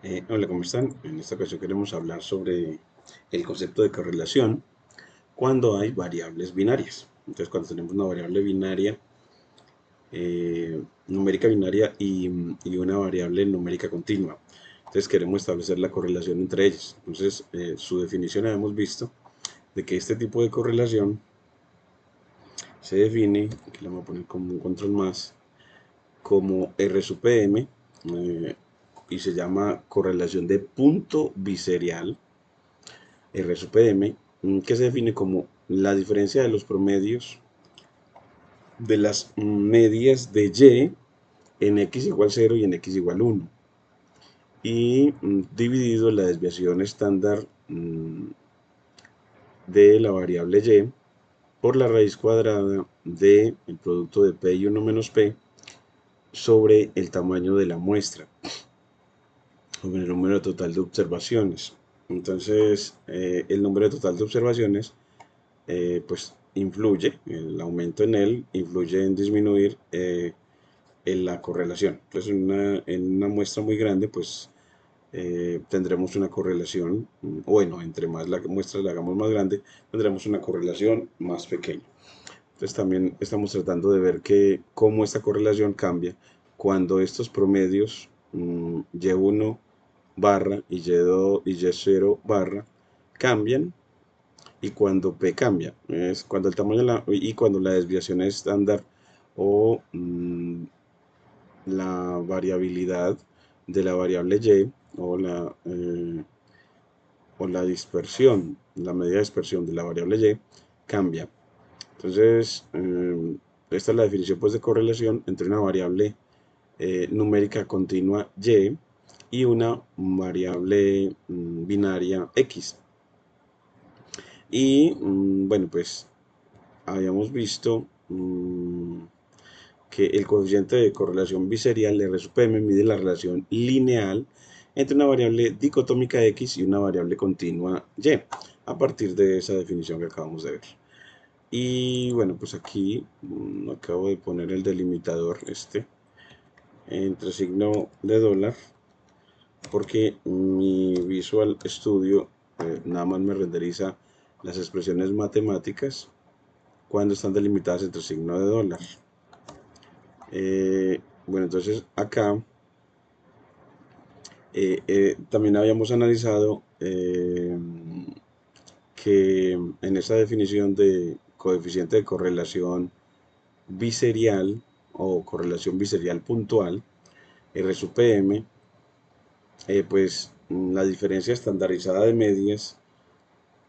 Hola, ¿cómo están? En esta ocasión queremos hablar sobre el concepto de correlación cuando hay variables binarias. Entonces, cuando tenemos una variable binaria, numérica binaria y una variable numérica continua. Entonces, queremos establecer la correlación entre ellas. Entonces, su definición habíamos visto de que este tipo de correlación se define, aquí le vamos a poner como un control más, como R sub PM, y se llama correlación de punto biserial R sub PM, que se define como la diferencia de los promedios de las medias de Y en X igual 0 y en X igual 1, y dividido la desviación estándar de la variable Y por la raíz cuadrada del producto de P y 1 menos P sobre el tamaño de la muestra, sobre el número total de observaciones. Entonces, el número total de observaciones pues influye, el aumento en él influye en disminuir en la correlación. Entonces, en una muestra muy grande, pues tendremos una correlación, bueno, entre más la muestra la hagamos más grande, tendremos una correlación más pequeña. Entonces, también estamos tratando de ver que cómo esta correlación cambia cuando estos promedios Y1 barra y Y2 y Y0 barra cambian, y cuando P cambia, es cuando el tamaño y cuando la desviación estándar o la variabilidad de la variable Y o la dispersión, la medida de dispersión de la variable Y cambia. Entonces, esta es la definición pues de correlación entre una variable numérica continua y una variable binaria X. Y bueno, pues habíamos visto que el coeficiente de correlación biserial R sub m mide la relación lineal entre una variable dicotómica X y una variable continua Y, a partir de esa definición que acabamos de ver. Y bueno, pues aquí acabo de poner el delimitador entre signo de dólar, porque mi Visual Studio nada más me renderiza las expresiones matemáticas cuando están delimitadas entre signo de dólar. Bueno, entonces acá también habíamos analizado que en esa definición de coeficiente de correlación biserial o correlación biserial puntual, R sub PM, pues la diferencia estandarizada de medias,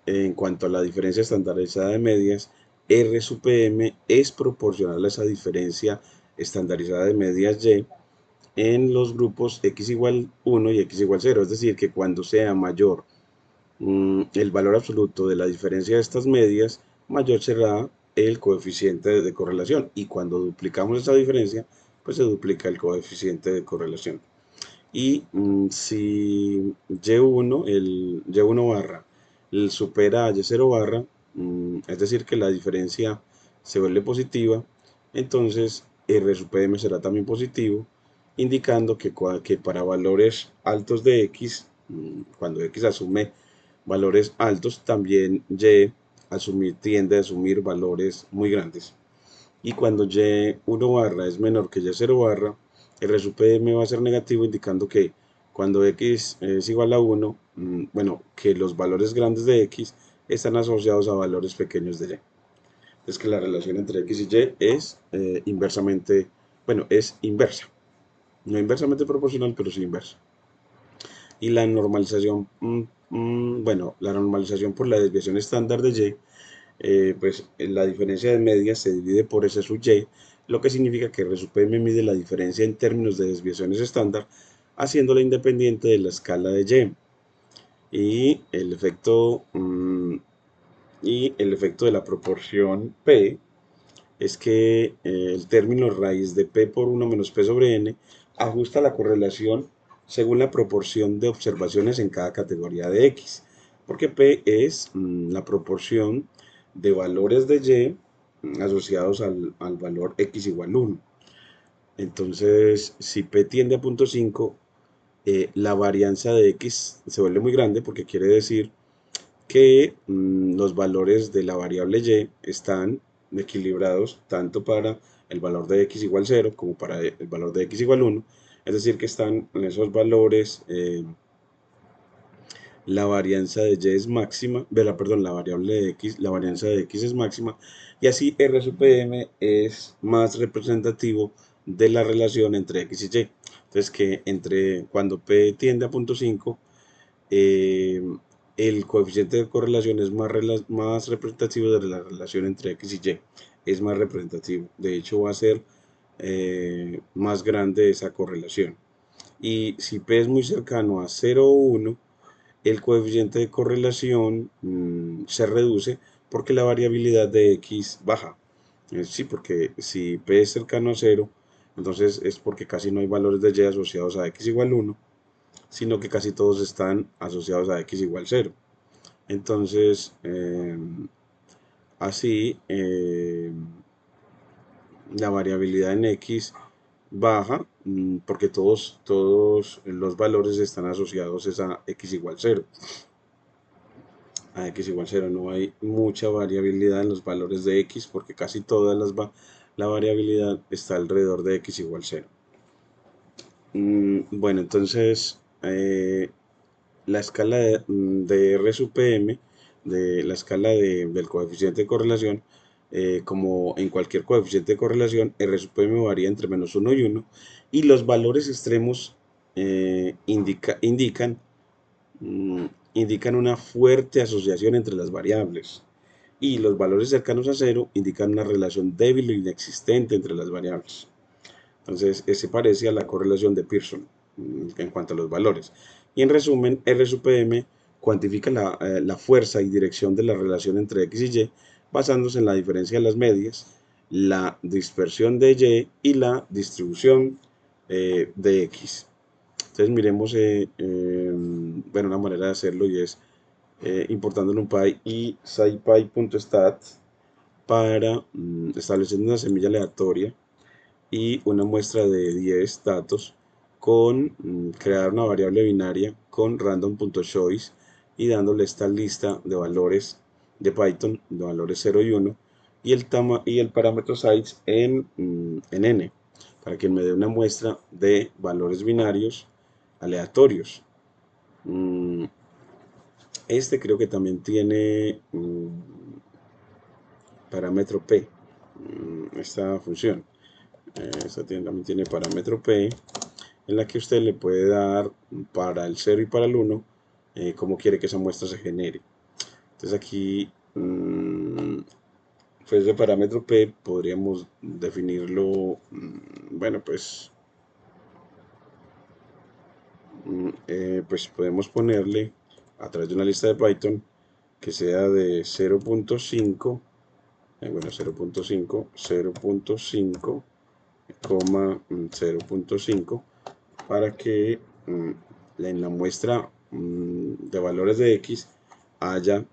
en cuanto a la diferencia estandarizada de medias, R sub PM es proporcional a esa diferencia estandarizada de medias Y en los grupos X igual 1 y X igual 0, es decir, que cuando sea mayor el valor absoluto de la diferencia de estas medias, mayor será el coeficiente de correlación, y cuando duplicamos esa diferencia, pues se duplica el coeficiente de correlación. Y si Y1, el Y1 barra supera a Y0 barra, es decir, que la diferencia se vuelve positiva, entonces R sub PM será también positivo, indicando que para valores altos de X, cuando X asume valores altos, también tiende a asumir valores muy grandes. Y cuando Y1 barra es menor que Y0 barra, el R sub PM va a ser negativo, indicando que cuando X es igual a 1, bueno, que los valores grandes de X están asociados a valores pequeños de Y. Es que la relación entre X y Y es inversamente, bueno, es inversa. No inversamente proporcional, pero sí inversa. Y la normalización, bueno, la normalización por la desviación estándar de Y, pues la diferencia de medias se divide por S sub Y, lo que significa que R sub M mide la diferencia en términos de desviaciones estándar, haciéndola independiente de la escala de Y. Y el efecto de la proporción P es que el término raíz de P por 1 menos P sobre N ajusta la correlación según la proporción de observaciones en cada categoría de X, porque P es la proporción de valores de Y asociados al valor X igual 1. Entonces, si P tiende a 0.5, la varianza de x se vuelve muy grande porque quiere decir que los valores de la variable y están equilibrados tanto para el valor de x igual 0 como para el valor de x igual 1. Es decir, que están en esos valores, la varianza de y es máxima, perdón, la variable de x, la varianza de x es máxima, y así R sub m es más representativo de la relación entre x y y. Entonces, que cuando p tiende a 0.5, eh, el coeficiente de correlación es más representativo de la relación entre x y y. Es más representativo. De hecho, va a ser más grande esa correlación. Y si p es muy cercano a 0,1, el coeficiente de correlación se reduce porque la variabilidad de x baja. Sí, porque si p es cercano a 0, entonces es porque casi no hay valores de y asociados a x igual 1, sino que casi todos están asociados a x igual 0. Entonces, así, la variabilidad en x baja porque todos los valores están asociados a x igual 0. A x igual 0 no hay mucha variabilidad en los valores de x porque casi toda la variabilidad está alrededor de x igual 0. Bueno, entonces la escala de R sub PM, de la escala del coeficiente de correlación, como en cualquier coeficiente de correlación, R sub PM varía entre -1 y 1, y los valores extremos mm, indican una fuerte asociación entre las variables, y los valores cercanos a 0 indican una relación débil o inexistente entre las variables. Entonces, se parece a la correlación de Pearson en cuanto a los valores. Y en resumen, R sub PM cuantifica la fuerza y dirección de la relación entre X y Y basándose en la diferencia de las medias, la dispersión de Y y la distribución de X. Entonces miremos, bueno, una manera de hacerlo, y es importando NumPy y scipy.stat para establecer una semilla aleatoria y una muestra de 10 datos con crear una variable binaria con random.choice y dándole esta lista de valores de Python, de valores 0 y 1, y el parámetro size en n, para que me dé una muestra de valores binarios aleatorios. Este creo que también tiene parámetro p, esta función. Esta también tiene parámetro p, en la que usted le puede dar para el 0 y para el 1 cómo quiere que esa muestra se genere. Entonces aquí, pues de parámetro p podríamos definirlo, bueno, pues podemos ponerle a través de una lista de Python que sea de 0.5, bueno, 0.5, 0.5, 0.5, para que en la muestra de valores de x haya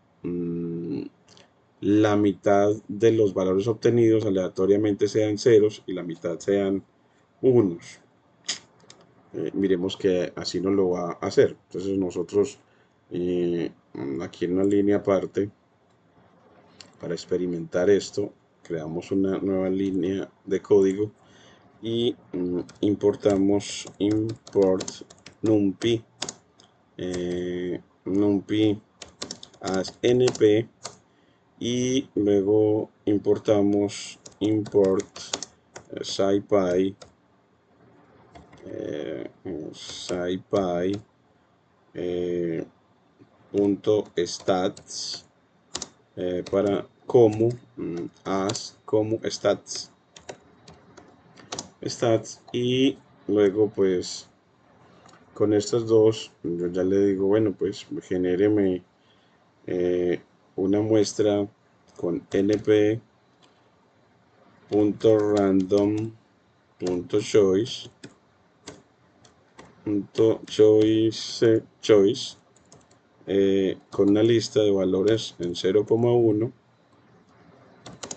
la mitad de los valores obtenidos aleatoriamente sean ceros y la mitad sean unos. Miremos que así no lo va a hacer. Entonces nosotros aquí en una línea aparte, para experimentar esto, creamos una nueva línea de código y importamos import numpy, numpy as np, y luego importamos import scipy, scipy punto stats para como as como stats, y luego pues con estas dos yo ya le digo, bueno, pues genéreme una muestra con np.random.choice choice con una lista de valores en 0,1.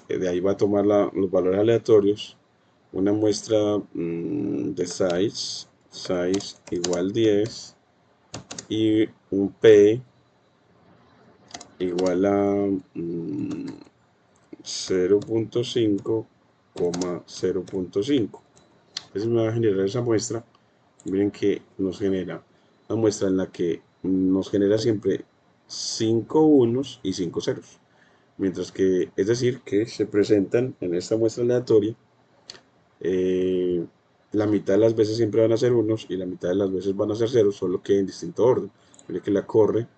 De ahí va a tomar los valores aleatorios, una muestra de size size igual 10 y un P igual a 0.5, 0.5. Entonces me va a generar esa muestra. Miren que nos genera una muestra en la que nos genera siempre 5 unos y 5 ceros. Mientras que, es decir, que se presentan en esta muestra aleatoria, eh, la mitad de las veces siempre van a ser unos y la mitad de las veces van a ser ceros, solo que en distinto orden. Miren que la corre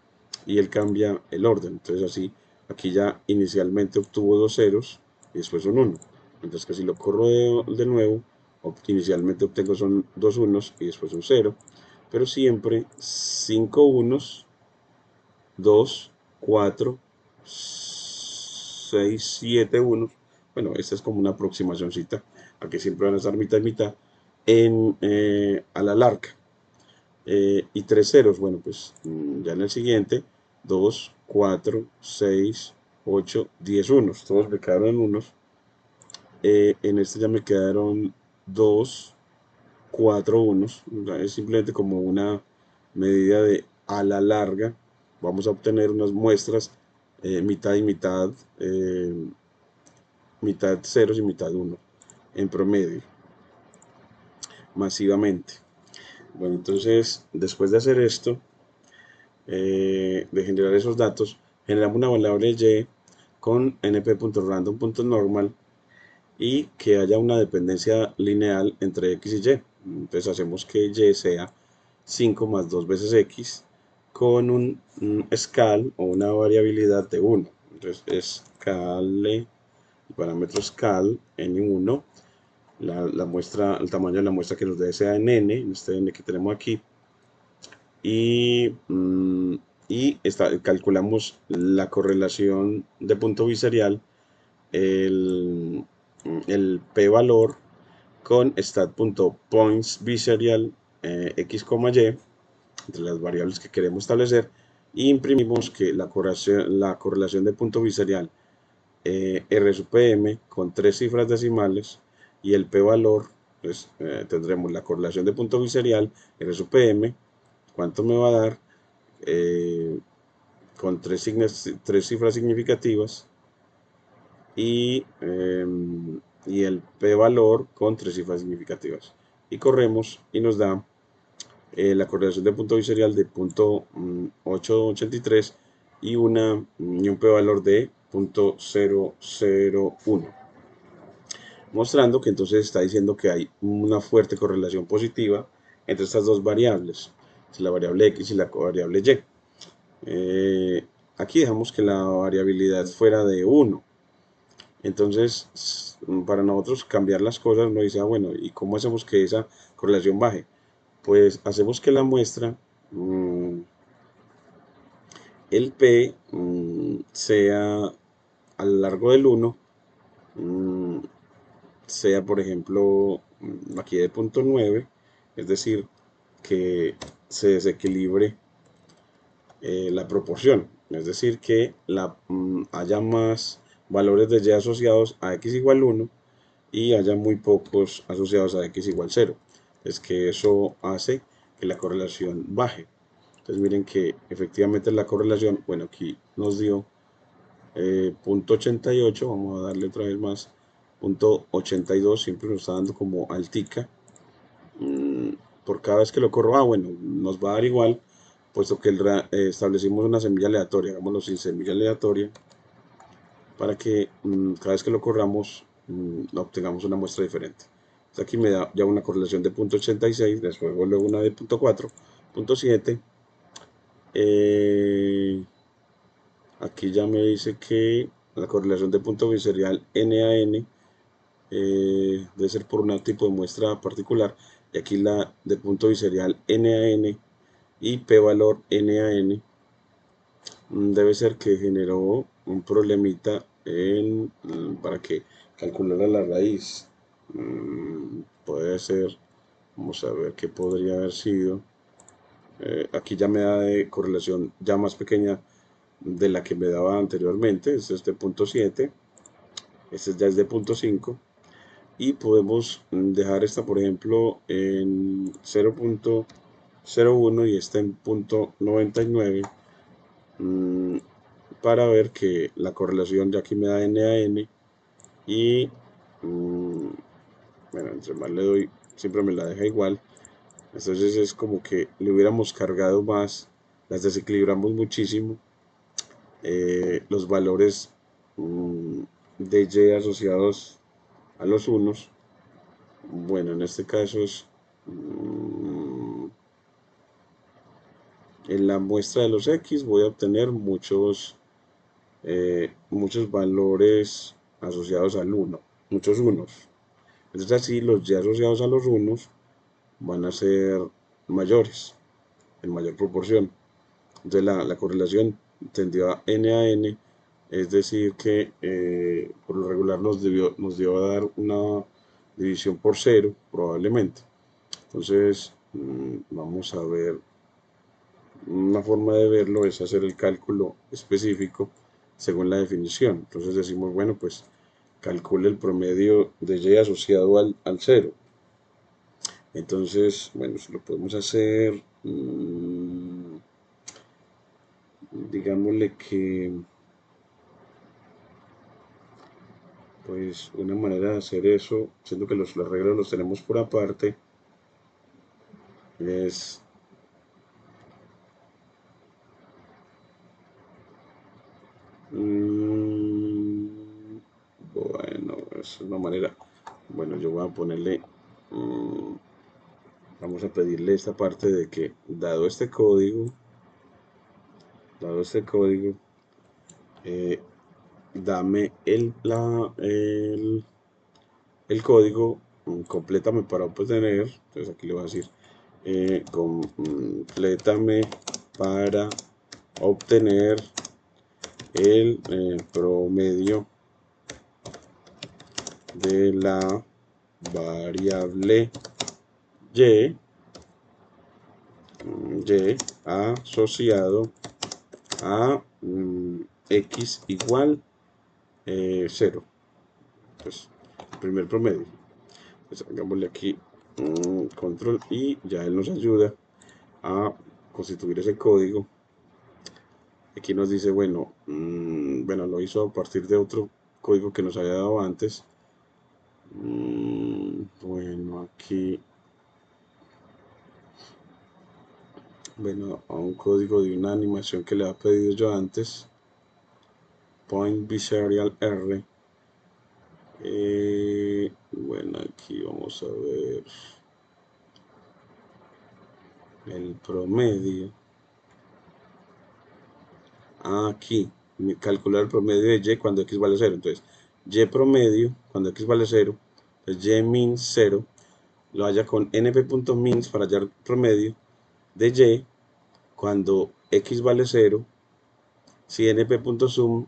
y él cambia el orden. Entonces así, aquí ya inicialmente obtuvo dos ceros y después un 1. Mientras que si lo corro de nuevo, inicialmente obtengo son dos unos y después un 0. Pero siempre 5 unos, 2 4 6 7 unos. Bueno, esta es como una aproximacióncita a que siempre van a estar mitad y mitad a la larga. Y tres ceros, bueno, pues ya en el siguiente, 2 4 6 8 10 unos, todos me quedaron en unos. En este ya me quedaron 2 4 unos, es simplemente como una medida de a la larga. Vamos a obtener unas muestras mitad y mitad, mitad ceros y mitad uno en promedio, masivamente. Bueno, entonces, después de hacer esto, de generar esos datos, generamos una variable y con np.random.normal y que haya una dependencia lineal entre x y y. Entonces hacemos que y sea 5 más 2 veces x con un scal o una variabilidad de 1. Entonces scale, el parámetro scal n1, la muestra, el tamaño de la muestra que nos dé sea en n, en este n que tenemos aquí, y, calculamos la correlación de punto biserial, el, el p-valor con stat.points_biserial x, y, entre las variables que queremos establecer, y imprimimos que la correlación de punto biserial R sub PM con tres cifras decimales y el p-valor, pues tendremos la correlación de punto biserial R sub PM, cuánto me va a dar, con tres cifras significativas y el p-valor con tres cifras significativas. Y corremos y nos da la correlación de punto biserial de 0.883 y un p-valor de 0.001, mostrando que entonces está diciendo que hay una fuerte correlación positiva entre estas dos variables, la variable x y la variable y. Aquí dejamos que la variabilidad fuera de 1. Entonces, para nosotros cambiar las cosas, nos dice, bueno, ¿y cómo hacemos que esa correlación baje? Pues hacemos que la muestra, el P, sea a lo largo del 1, sea por ejemplo aquí de 0.9, es decir, que se desequilibre la proporción, es decir, que haya más valores de y asociados a x igual 1 y haya muy pocos asociados a x igual 0. Es que eso hace que la correlación baje. Entonces miren que efectivamente la correlación, bueno, aquí nos dio 0.88, vamos a darle otra vez más, 0.82, siempre nos está dando como altica. Por cada vez que lo corro, bueno, nos va a dar igual, puesto que establecimos una semilla aleatoria, hagámoslo sin semilla aleatoria, para que cada vez que lo corramos obtengamos una muestra diferente. Entonces aquí me da ya una correlación de 0.86, después luego una de 0.4, 0.7. Aquí ya me dice que la correlación de punto biserial N a N debe ser por un tipo de muestra particular, y aquí la de punto biserial N a N y p-valor N a N debe ser que generó un problemita para que calculara la raíz. Puede ser, vamos a ver qué podría haber sido. Aquí ya me da de correlación ya más pequeña de la que me daba anteriormente. Este es de 0.7, este ya es de 0.5, y podemos dejar esta, por ejemplo, en 0.01 y esta en 0.99 para ver que la correlación ya aquí me da N a N y bueno, entre más le doy siempre me la deja igual. Entonces es como que le hubiéramos cargado más, las desequilibramos muchísimo. Los valores de Y asociados a los unos. Bueno, en este caso es en la muestra de los X voy a obtener muchos valores asociados al 1, muchos unos. Entonces así los Y asociados a los unos van a ser mayores, en mayor proporción. Entonces la correlación tendió a N, es decir que por lo regular nos dio a dar una división por cero probablemente. Entonces vamos a ver, una forma de verlo es hacer el cálculo específico según la definición. Entonces decimos, bueno, pues calcule el promedio de Y asociado al 0. Entonces, bueno, lo podemos hacer, digámosle que, pues una manera de hacer eso, siendo que los arreglos los tenemos por aparte, es bueno, es una manera. Bueno, yo voy a ponerle, vamos a pedirle esta parte de que dado este código, dame el código, complétame para obtener. Entonces aquí le voy a decir complétame para obtener el promedio de la variable y asociado a x igual 0. Pues el primer promedio. Pues hagámosle aquí control y ya él nos ayuda a constituir ese código. Aquí nos dice, bueno, bueno, lo hizo a partir de otro código que nos había dado antes. Bueno, aquí, bueno, a un código de una animación que le había pedido yo antes, point biserial R. Bueno, aquí vamos a ver el promedio. Aquí, calcular el promedio de Y cuando X vale 0. Entonces, Y promedio cuando X vale 0. Entonces, Y min 0 lo halla con np.mins para hallar promedio de Y cuando X vale 0. Si np.sum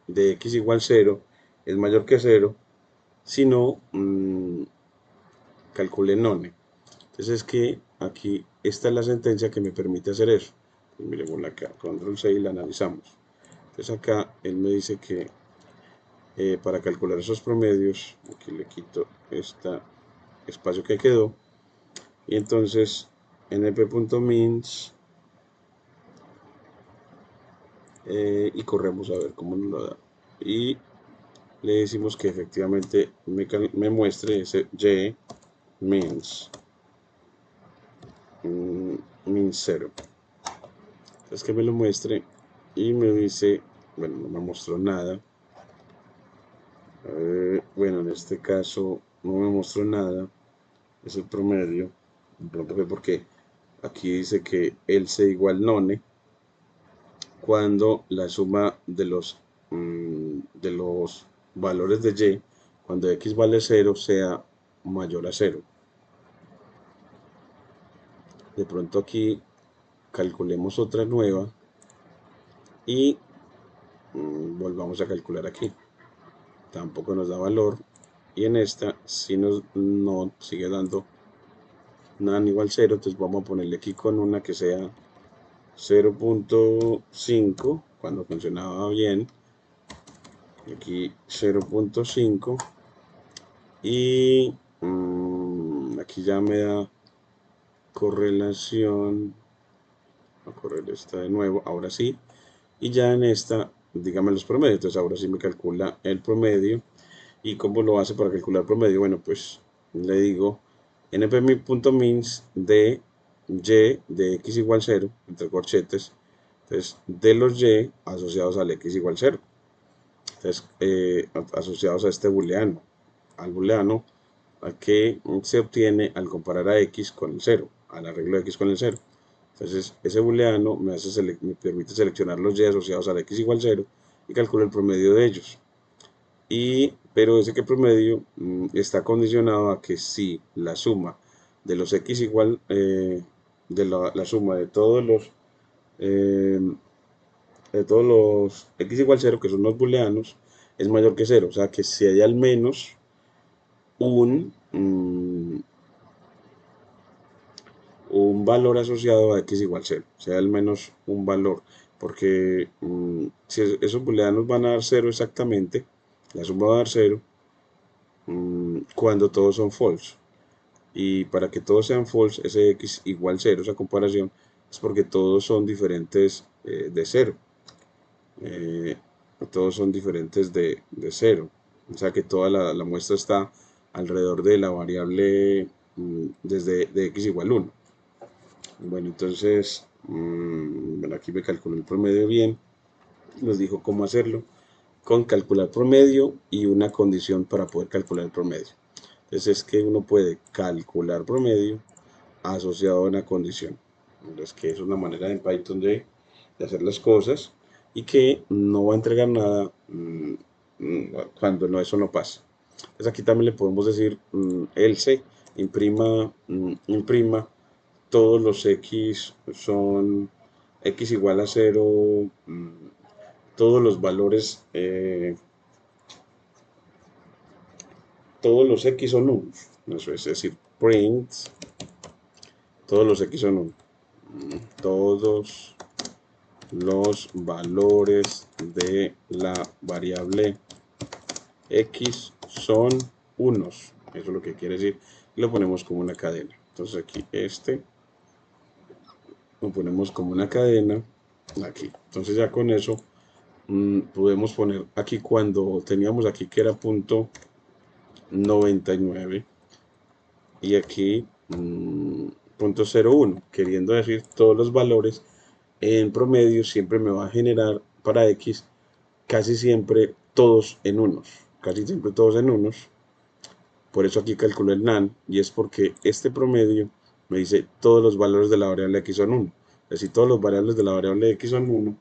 de X igual 0 es mayor que 0, si no, calcule none. Entonces es que aquí esta es la sentencia que me permite hacer eso. Pues miremosla acá, control C y la analizamos. Entonces acá él me dice que para calcular esos promedios, aquí le quito este espacio que quedó, y entonces np.mins y corremos a ver cómo nos lo da. Y le decimos que efectivamente me muestre ese y means min 0. Entonces que me lo muestre y me dice, bueno, no me mostró nada. Bueno, en este caso no me mostró nada, es el promedio. De pronto fue porque aquí dice que else igual none cuando la suma de los valores de y, cuando x vale 0, sea mayor a 0. De pronto aquí calculemos otra nueva y volvamos a calcular aquí. Tampoco nos da valor. Y en esta sí no sigue dando nada igual 0. Entonces vamos a ponerle aquí con una que sea 0.5 cuando funcionaba bien. Aquí 0.5 Y aquí ya me da correlación. Voy a correr esta de nuevo, ahora sí. Y ya en esta, dígame los promedios. Entonces ahora sí me calcula el promedio. ¿Y cómo lo hace para calcular promedio? Bueno, pues le digo np.mins de y de x igual 0, entre corchetes. Entonces, de los y asociados al x igual 0. Entonces, asociados a este booleano. Al booleano que se obtiene al comparar a x con el 0, al arreglo de x con el 0. Entonces, ese booleano me permite seleccionar los y asociados al x igual 0 y calculo el promedio de ellos. Pero ese que promedio está condicionado a que si la suma de los x igual, de la suma eh, de todos los x igual 0, que son los booleanos, es mayor que 0. O sea que si hay al menos un, un valor asociado a x igual 0, sea al menos un valor, porque si esos booleanos van a dar 0 exactamente, la suma va a dar 0 cuando todos son false. Y para que todos sean false, ese x igual 0, esa comparación, es porque todos son diferentes de 0. Eh, todos son diferentes de 0. O sea que toda la muestra está alrededor de la variable desde de x igual 1. Bueno, entonces, bueno, aquí me calculó el promedio bien. Nos dijo cómo hacerlo con calcular promedio y una condición para poder calcular el promedio. Entonces es que uno puede calcular promedio asociado a una condición. Entonces que es una manera en Python de hacer las cosas y que no va a entregar nada cuando eso no pasa. Entonces aquí también le podemos decir else imprima todos los x son x igual a 0, todos los valores, todos los x son 1. Eso es decir, print, todos los x son 1. Todos los valores de la variable x son unos. Eso es lo que quiere decir. Y lo ponemos como una cadena. Entonces aquí lo ponemos como una cadena aquí. Entonces ya con eso podemos poner aquí cuando teníamos aquí que era punto 99 y aquí punto 01, queriendo decir todos los valores en promedio siempre me va a generar para x casi siempre todos en unos, casi siempre todos en unos. Por eso aquí calculo el NaN y es porque este promedio me dice todos los valores de la variable x son 1. Es decir, todos los variables de la variable x son 1.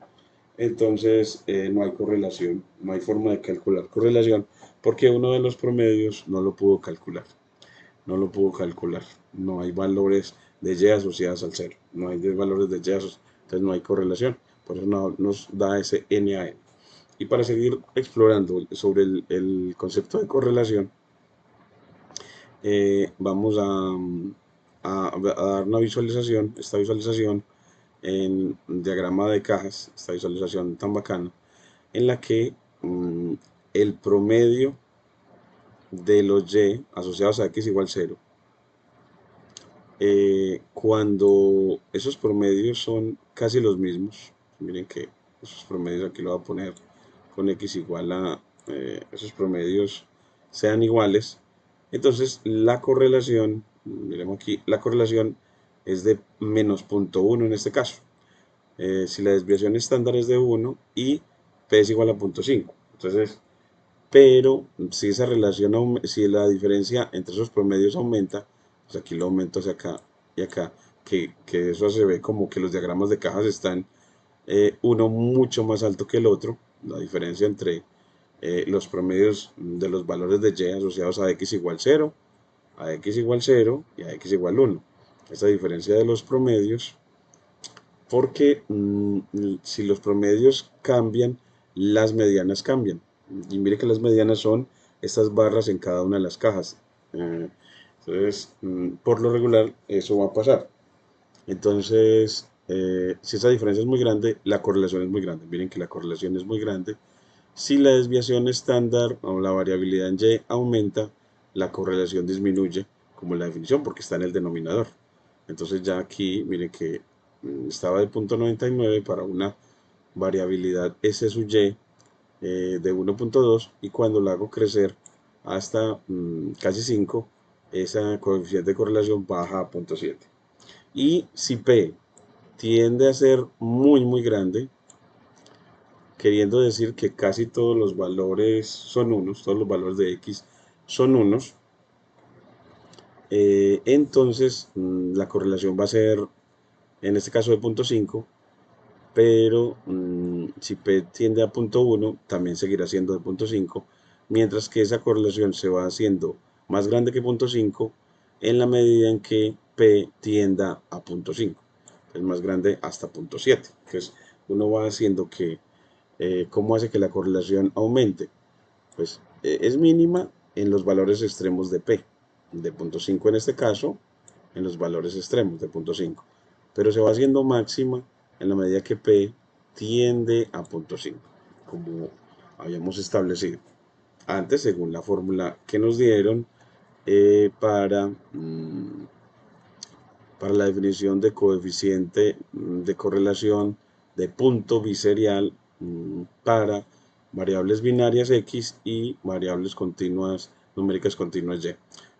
Entonces no hay correlación, no hay forma de calcular correlación porque uno de los promedios no lo pudo calcular. No lo pudo calcular. No hay valores de y asociados al 0. No hay valores de y asociados. Entonces no hay correlación. Por eso no, nos da ese NaN. Y para seguir explorando sobre el concepto de correlación, vamos a dar una visualización, esta visualización en diagrama de cajas, esta visualización tan bacana, en la que el promedio de los y asociados a x igual 0, cuando esos promedios son casi los mismos, miren que esos promedios aquí lo voy a poner con x igual a esos promedios sean iguales, entonces la correlación, miremos aquí, la correlación es de menos 0.1 en este caso. Si la desviación estándar es de 1 y p es igual a 0.5. Entonces, pero si esa relación, si la diferencia entre esos promedios aumenta, pues aquí lo aumento hacia acá y acá, que eso se ve como que los diagramas de cajas están uno mucho más alto que el otro, la diferencia entre los promedios de los valores de y asociados a x igual 0, a x igual 0 y a x igual 1. Esa diferencia de los promedios, porque si los promedios cambian, las medianas cambian. Y mire que las medianas son estas barras en cada una de las cajas. Entonces, por lo regular, eso va a pasar. Entonces, si esa diferencia es muy grande, la correlación es muy grande. Miren que la correlación es muy grande. Si la desviación estándar o la variabilidad en y aumenta, la correlación disminuye como la definición porque está en el denominador. Entonces ya aquí, miren que estaba de 0.99 para una variabilidad S sub y de 1.2 y cuando la hago crecer hasta casi 5, esa coeficiente de correlación baja a 0.7. Y si P tiende a ser muy grande, queriendo decir que casi todos los valores son unos, todos los valores de X son unos, entonces la correlación va a ser, en este caso de 0.5, pero si P tiende a 0.1, también seguirá siendo de 0.5, mientras que esa correlación se va haciendo más grande que 0.5 en la medida en que P tienda a 0.5, es más grande hasta 0.7. Entonces uno va haciendo que, ¿cómo hace que la correlación aumente? Pues es mínima en los valores extremos de P, de 0.5 en este caso, en los valores extremos de 0.5, pero se va haciendo máxima en la medida que P tiende a 0.5, como habíamos establecido antes según la fórmula que nos dieron para la definición de coeficiente de correlación de punto biserial para variables binarias X y variables continuas, numéricas continuas Y.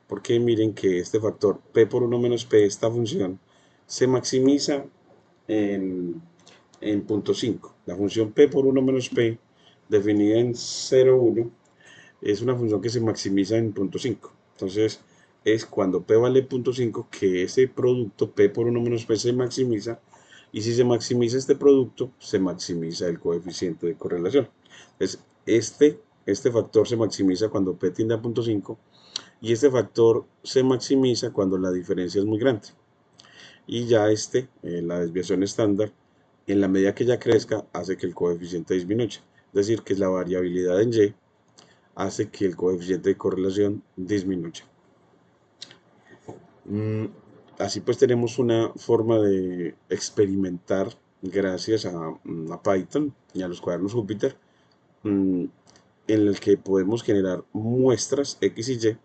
Porque miren que este factor P por 1 menos P, esta función, se maximiza en 0.5. La función P por 1 menos P, definida en 0,1, es una función que se maximiza en 0.5. Entonces, es cuando P vale 0.5 que ese producto P por 1 menos P se maximiza, y si se maximiza este producto, se maximiza el coeficiente de correlación. Entonces, este factor se maximiza cuando P tiende a 0.5 y este factor se maximiza cuando la diferencia es muy grande. Y ya la desviación estándar, en la medida que ya crezca, hace que el coeficiente disminuya. Es decir, que la variabilidad en Y hace que el coeficiente de correlación disminuya. Así pues tenemos una forma de experimentar gracias a Python y a los cuadernos Jupyter, en el que podemos generar muestras X y Y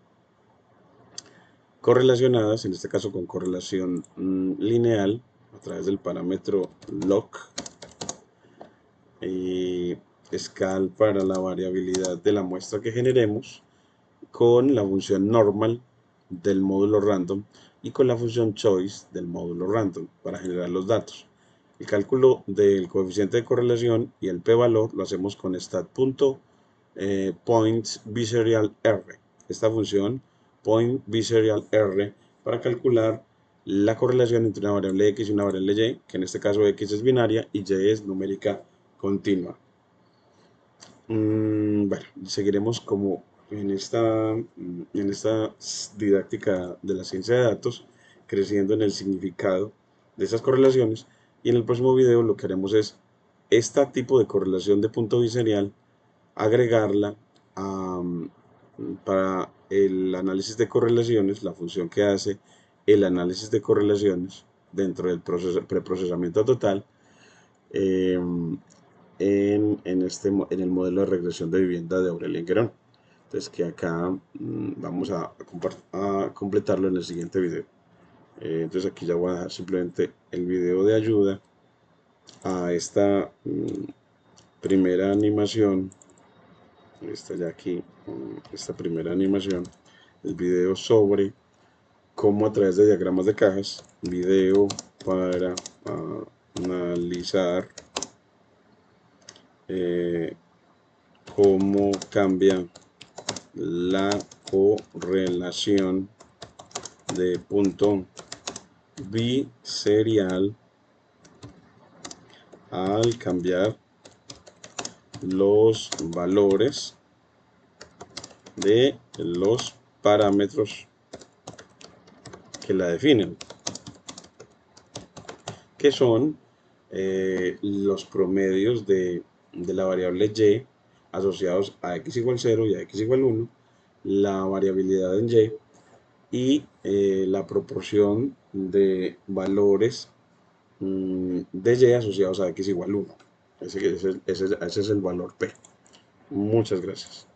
correlacionadas, en este caso con correlación lineal a través del parámetro log y scal para la variabilidad de la muestra que generemos, con la función normal del módulo random y con la función choice del módulo random para generar los datos. El cálculo del coeficiente de correlación y el p-valor lo hacemos con stat.pointBiserialR. Esta función pointBiserialR para calcular la correlación entre una variable X y una variable Y, que en este caso X es binaria y Y es numérica continua. Bueno, seguiremos como en esta didáctica de la ciencia de datos, creciendo en el significado de esas correlaciones, y en el próximo video lo que haremos es este tipo de correlación de punto biserial, agregarla para el análisis de correlaciones, la función que hace el análisis de correlaciones dentro del preprocesamiento total, en el modelo de regresión de vivienda de Aurelien Guerón. Entonces, que acá vamos a completarlo en el siguiente video. Entonces aquí ya voy a dejar simplemente el video de ayuda a esta primera animación. Está ya aquí esta primera animación, el video sobre cómo a través de diagramas de cajas, video para analizar cómo cambia la correlación de punto biserial al cambiar los valores de los parámetros que la definen, que son los promedios de la variable Y asociados a X igual 0 y a X igual 1, la variabilidad en Y la proporción de valores de Y asociados a X igual 1. Ese es el valor P. Muchas gracias.